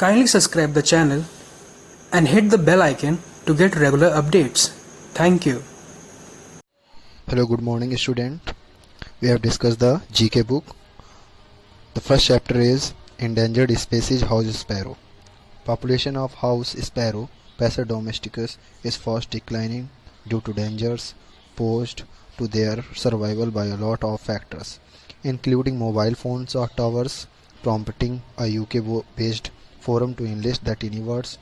Kindly subscribe the channel and hit the bell icon to get regular updates. Thank you. Hello, good morning student. We have discussed the GK book. The first chapter is Endangered Species House Sparrow. Population of house sparrow, Passer domesticus, is fast declining due to dangers posed to their survival by a lot of factors, including mobile phones or towers, prompting a UK-based forum to enlist the tiny birds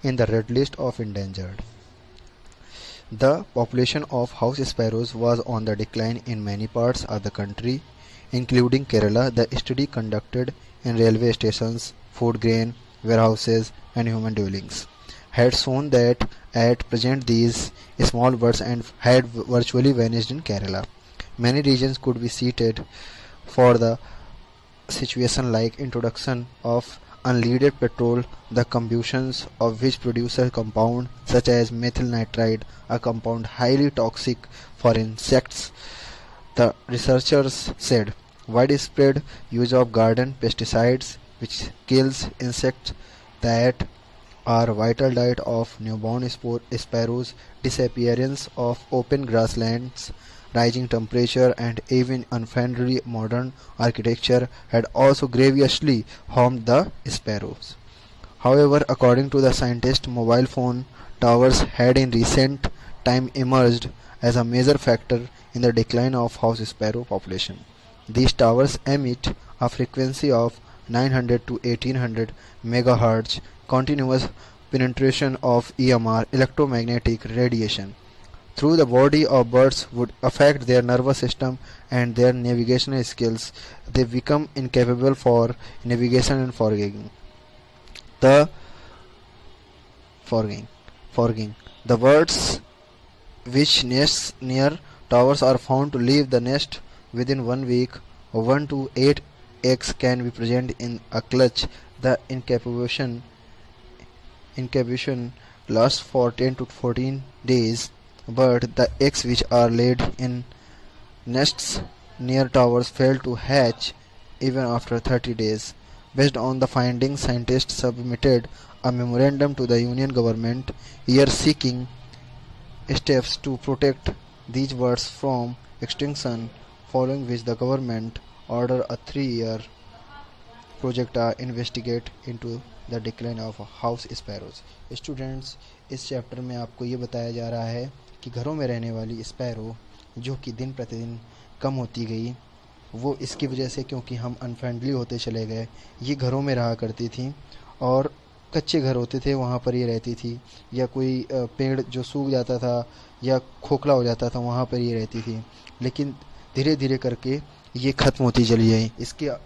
in the red list of endangered. The population of house sparrows was on the decline in many parts of the country, including Kerala. The study conducted in railway stations, food grain warehouses, and human dwellings had shown that at present these small birds had virtually vanished in Kerala. Many regions could be cited for the situation, like introduction of unleaded petrol, the combustions of which produce a compound such as methyl nitride, a compound highly toxic for insects. The researchers said widespread use of garden pesticides which kills insects that are vital diet of newborn sparrows, disappearance of open grasslands, rising temperature, and even unfriendly modern architecture had also grievously harmed the sparrows. However, according to the scientists, mobile phone towers had in recent time emerged as a major factor in the decline of house sparrow population. These towers emit a frequency of 900 to 1800 megahertz continuous penetration of EMR, electromagnetic radiation, through the body of birds would affect their nervous system and their navigational skills. They become incapable for navigation and foraging. The foraging. The birds which nest near towers are found to leave the nest within 1 week. 1 to 8 eggs can be present in a clutch. The incubation lasts for 10 to 14 days, but the eggs which are laid in nests near towers fail to hatch even after 30 days. Based on the findings, scientists submitted a memorandum to the Union government here seeking steps to protect these birds from extinction, following which the government ordered a 3-year project to investigate into the decline of house sparrows. Students, इस chapter में आपको ये बताया जा रहा है कि घरों में रहने वाली स्पैरो जो कि दिन प्रतिदिन कम होती गई, वो इसकी वजह से क्योंकि हम अनफ्रेंडली होते चले गए. ये घरों में रहा करती थी और कच्चे घर होते थे वहाँ पर ये रहती थी, या कोई पेड़ जो सूख जाता था या खोखला हो जाता था वहाँ पर ये रहती थी. लेकिन धीरे धीरे करके ये ख़त्म होती चली गई.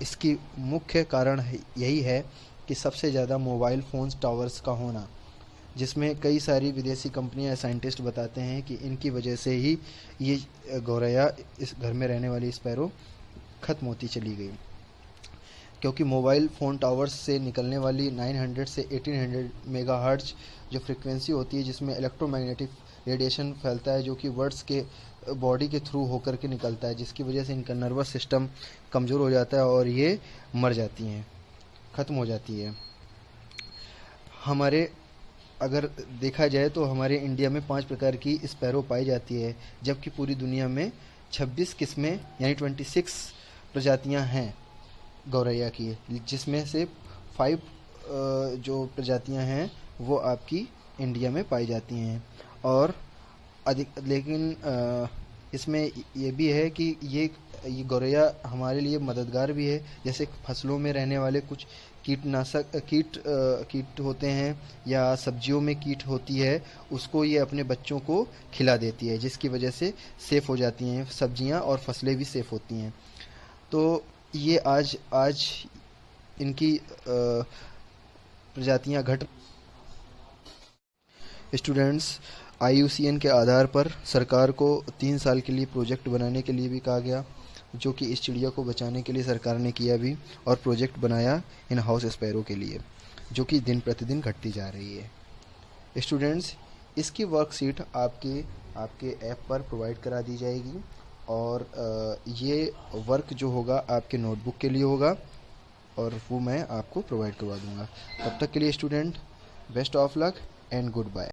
इसकी मुख्य कारण यही है कि सबसे ज़्यादा मोबाइल फ़ोन्स टावर्स का होना, जिसमें कई सारी विदेशी कंपनियां, साइंटिस्ट बताते हैं कि इनकी वजह से ही ये गौरैया, इस घर में रहने वाली स्पैरो ख़त्म होती चली गई. क्योंकि मोबाइल फ़ोन टावर्स से निकलने वाली 900 से 1800 मेगाहर्ट्ज़ जो फ्रीक्वेंसी होती है, जिसमें इलेक्ट्रोमैग्नेटिक रेडिएशन फैलता है जो कि बर्ड्स के बॉडी के थ्रू होकर के निकलता है, जिसकी वजह से इनका नर्वस सिस्टम कमज़ोर हो जाता है और ये मर जाती हैं, ख़त्म हो जाती है. हमारे अगर देखा जाए तो हमारे इंडिया में 5 प्रकार की स्पैरो पाई जाती है, जबकि पूरी दुनिया में 26 किस्में यानी 26 प्रजातियां हैं गौरैया की, जिसमें से 5 जो प्रजातियां हैं वो आपकी इंडिया में पाई जाती हैं. और लेकिन इसमें ये भी है कि ये गौरैया हमारे लिए मददगार भी है. जैसे फसलों में रहने वाले कुछ कीट होते हैं या सब्जियों में कीट होती है, उसको ये अपने बच्चों को खिला देती है, जिसकी वजह से सेफ़ हो जाती हैं सब्जियां और फसलें भी सेफ़ होती हैं. तो ये आज इनकी प्रजातियां घट. स्टूडेंट्स, IUCN के आधार पर सरकार को 3 साल के लिए प्रोजेक्ट बनाने के लिए भी कहा गया, जो कि इस चिड़िया को बचाने के लिए सरकार ने किया भी, और प्रोजेक्ट बनाया इन हाउस स्पैरो के लिए, जो कि दिन प्रतिदिन घटती जा रही है. स्टूडेंट्स, इसकी वर्कशीट आपके ऐप पर प्रोवाइड करा दी जाएगी, और ये वर्क जो होगा आपके नोटबुक के लिए होगा, और वो मैं आपको प्रोवाइड करवा दूँगा। तब तक के लिए student, best of luck and good bye.